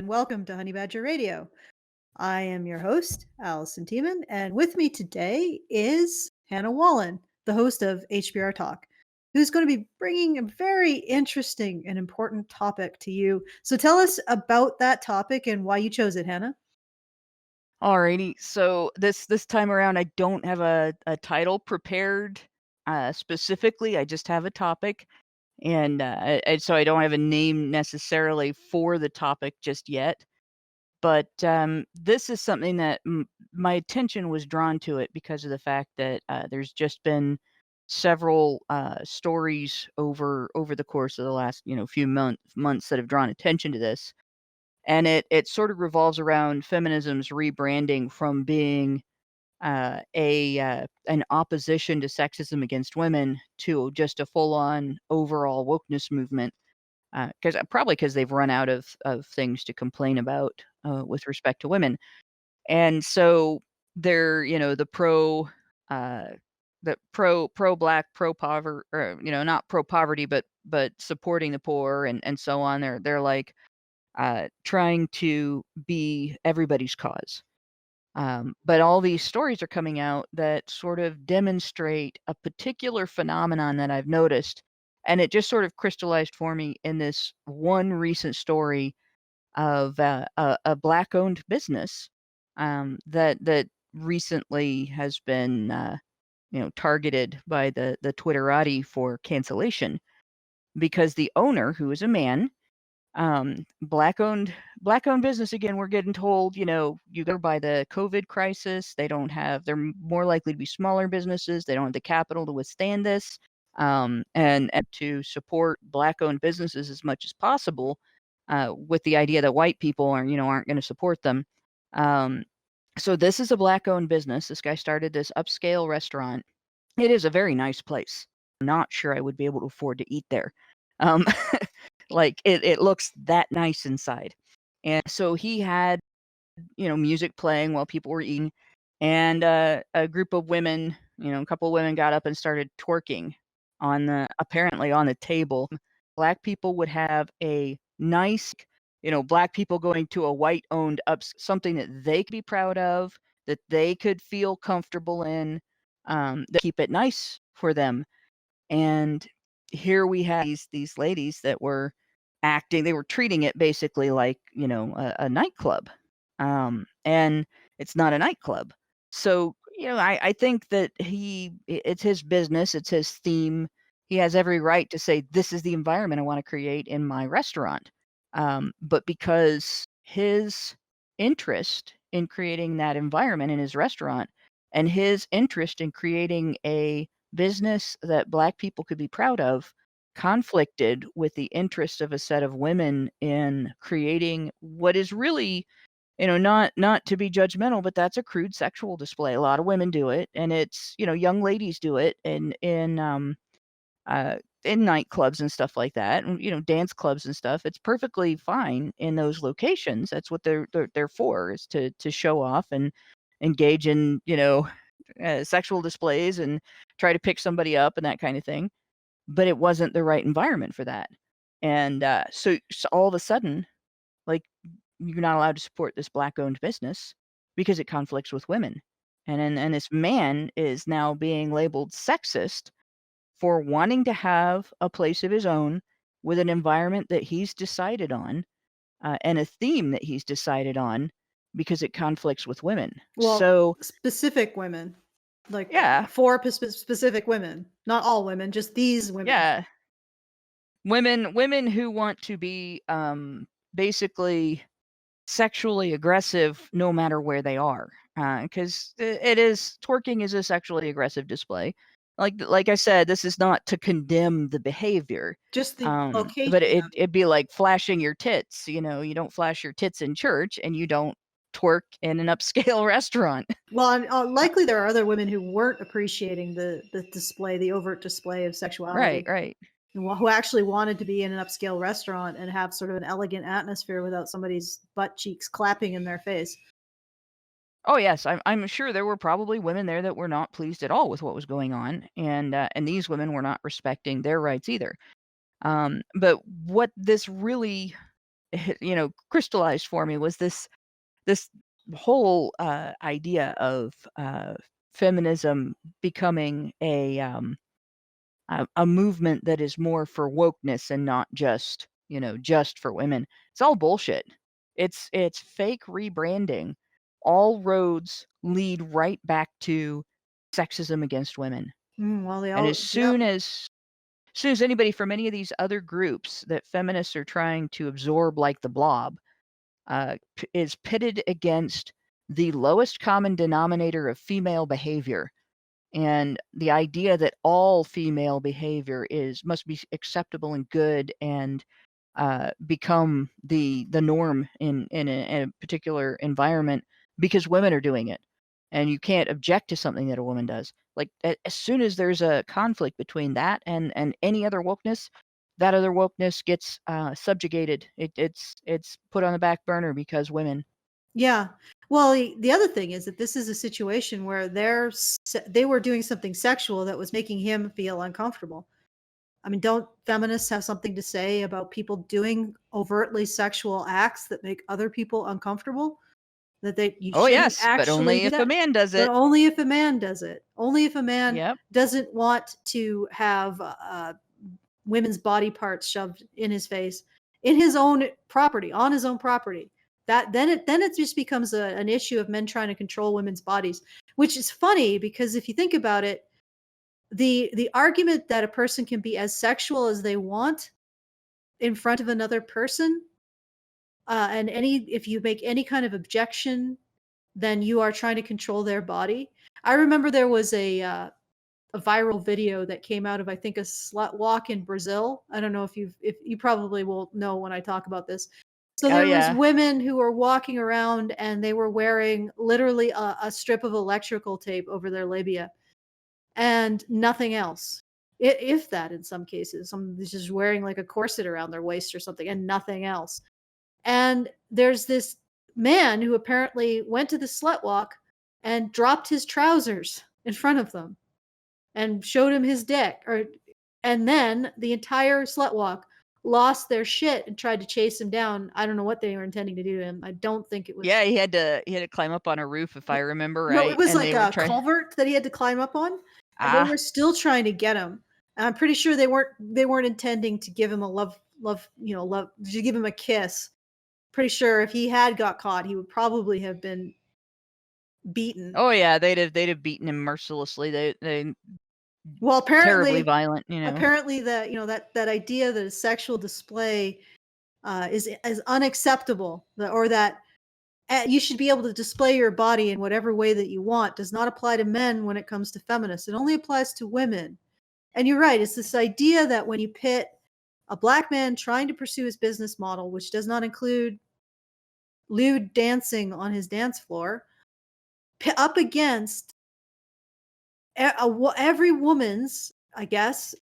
and welcome to HoneyBadgerRadio. I am your host, Alison, and with me today is Hannah Wallen, the host of HBR Talk, who's going to be bringing a very interesting and important topic to you. So tell us about that topic and why you chose it, Hannah. Alrighty, so this time around, I don't have a title prepared specifically. I just have a topic, and so I don't have a name necessarily for the topic just yet. But this is something that my attention was drawn to it because of the fact that there's just been several stories over the course of the last few months that have drawn attention to this. And it sort of revolves around feminism's rebranding from being an opposition to sexism against women to just a full-on overall wokeness movement. Because they've run out of things to complain about with respect to women, and so they're uh, pro black, pro poverty, or not pro poverty, but supporting the poor and so on. They're like trying to be everybody's cause. But all these stories are coming out that sort of demonstrate a particular phenomenon that I've noticed, and it just sort of crystallized for me in this one recent story of a black-owned business that recently has been targeted by the Twitterati for cancellation because the owner, who is a man, black-owned business again, we're getting told, you go by the COVID crisis, they're more likely to be smaller businesses, they don't have the capital to withstand this, and to support black-owned businesses as much as possible, with the idea that white people aren't gonna support them. Um, so this is a black-owned business. This guy started this upscale restaurant. It is a very nice place. I'm not sure I would be able to afford to eat there. Um, like it looks that nice inside. And so he had, music playing while people were eating, and a group of women, a couple of women got up and started twerking apparently on the table. Black people would have a nice, black people going to a white owned something that they could be proud of, that they could feel comfortable in, that keep it nice for them. And here we have these ladies that were they were treating it basically like, a nightclub. And it's not a nightclub. So, I think that it's his business, it's his theme. He has every right to say, this is the environment I want to create in my restaurant. But because his interest in creating that environment in his restaurant and his interest in creating a business that black people could be proud of conflicted with the interest of a set of women in creating what is really, not to be judgmental, but that's a crude sexual display. A lot of women do it, and it's, young ladies do it uh, in nightclubs and stuff like that, and, dance clubs and stuff. It's perfectly fine in those locations. That's what they're for, is to show off and engage in, sexual displays and try to pick somebody up and that kind of thing. But it wasn't the right environment for that. And so all of a sudden, like, you're not allowed to support this black-owned business because it conflicts with women. And this man is now being labeled sexist for wanting to have a place of his own with an environment that he's decided on, and a theme that he's decided on because it conflicts with women. Well, So, specific women, like yeah, four specific women, not all women, just these women. yeah, women who want to be basically sexually aggressive no matter where they are, because twerking is a sexually aggressive display. Like I said, this is not to condemn the behavior, Just the but location. it'd be like flashing your tits. You don't flash your tits in church, and you don't twerk in an upscale restaurant. Well, and, likely there are other women who weren't appreciating the display, the overt display of Right, sexuality, right. and who actually wanted to be in an upscale restaurant and have sort of an elegant atmosphere without somebody's butt cheeks clapping in their face. Oh yes, I'm sure there were probably women there that were not pleased at all with what was going on, and these women were not respecting their rights either. But what this really crystallized for me was this whole idea of feminism becoming a movement that is more for wokeness and not just just for women. It's all bullshit. It's fake rebranding. All roads lead right back to sexism against women. Well, they And all, yep. as soon as anybody from any of these other groups that feminists are trying to absorb like the blob is pitted against the lowest common denominator of female behavior, and the idea that all female behavior must be acceptable and good and become the norm in a particular environment because women are doing it, and you can't object to something that a woman does. Like as soon as there's a conflict between that and any other wokeness, that other wokeness gets subjugated. It's put on the back burner because women. Yeah. Well, the other thing is that this is a situation where they were doing something sexual that was making him feel uncomfortable. I mean, don't feminists have something to say about people doing overtly sexual acts that make other people uncomfortable? That you Oh shouldn't yes, but actually only do if a that? man does But it. only if a man does it. Only if a man Yep. doesn't want to have women's body parts shoved in his face, in his own property, on his own property. That then it just becomes an issue of men trying to control women's bodies, which is funny because if you think about it, the argument that a person can be as sexual as they want in front of another person, and if you make any kind of objection, then you are trying to control their body. I remember there was a viral video that came out of, I think, a slut walk in Brazil. I don't know if you probably will know when I talk about this. So Oh there was yeah. women who were walking around and they were wearing literally a strip of electrical tape over their labia and nothing else. If that, in some cases, some just wearing like a corset around their waist or something and nothing else. And there's this man who apparently went to the slut walk and dropped his trousers in front of them and showed him his dick, and then the entire slut walk lost their shit and tried to chase him down. I don't know what they were intending to do to him. I don't think it was. Yeah, he had to climb up on a roof if I remember No, it right, was and like they were a trying. culvert that he had to climb up on, and they were Ah. still trying to get him. And I'm pretty sure they weren't intending to give him a love, to give him a kiss. Pretty sure if he had got caught, he would probably have been beaten. Oh yeah, they'd have beaten him mercilessly. They Well, terribly apparently violent. apparently that that idea that a sexual display is unacceptable, or that you should be able to display your body in whatever way that you want, does not apply to men when it comes to feminists. It only applies to women. And you're right, it's this idea that when you pit a black man trying to pursue his business model, which does not include lewd dancing on his dance floor, up against every woman's, I guess,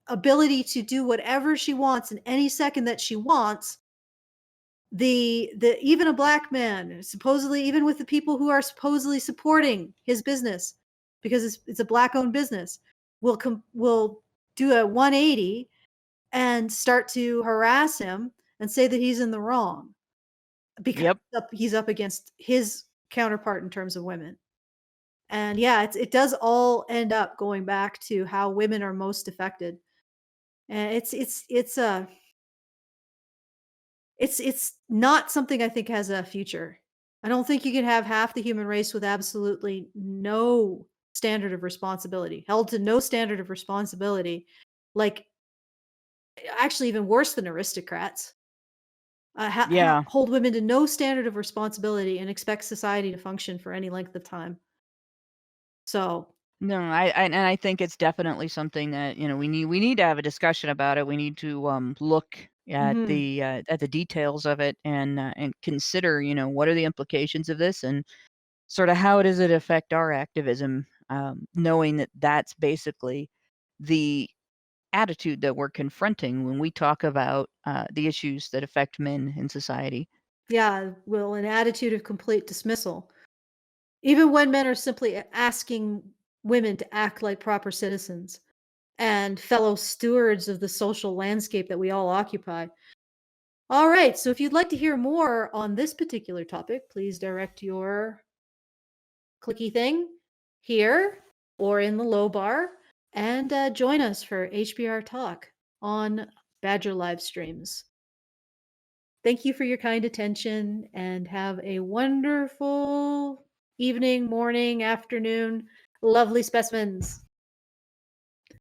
ability to do whatever she wants in any second that she wants, the even a black man, supposedly, even with the people who are supposedly supporting his business because it's a black owned business, will do a 180 and start to harass him and say that he's in the wrong because Yep. he's up against his counterpart in terms of women. And yeah, it does all end up going back to how women are most affected. And it's not something I think has a future. I don't think you can have half the human race with absolutely no standard of responsibility, held to no standard of responsibility, like actually even worse than aristocrats. Yeah. Hold women to no standard of responsibility and expect society to function for any length of time. So, No, I think it's definitely something that, we need to have a discussion about it. We need to look mhm. at the details of it and consider, what are the implications of this and sort of how does it affect our activism, knowing that that's basically the attitude that we're confronting when we talk about the issues that affect men in society. Yeah, well, an attitude of complete dismissal. Even when men are simply asking women to act like proper citizens and fellow stewards of the social landscape that we all occupy. All right. So if you'd like to hear more on this particular topic, please direct your clicky thing here or in the low bar and join us for HBR Talk on Badger live streams. Thank you for your kind attention and have a wonderful evening, morning, afternoon. Lovely specimens.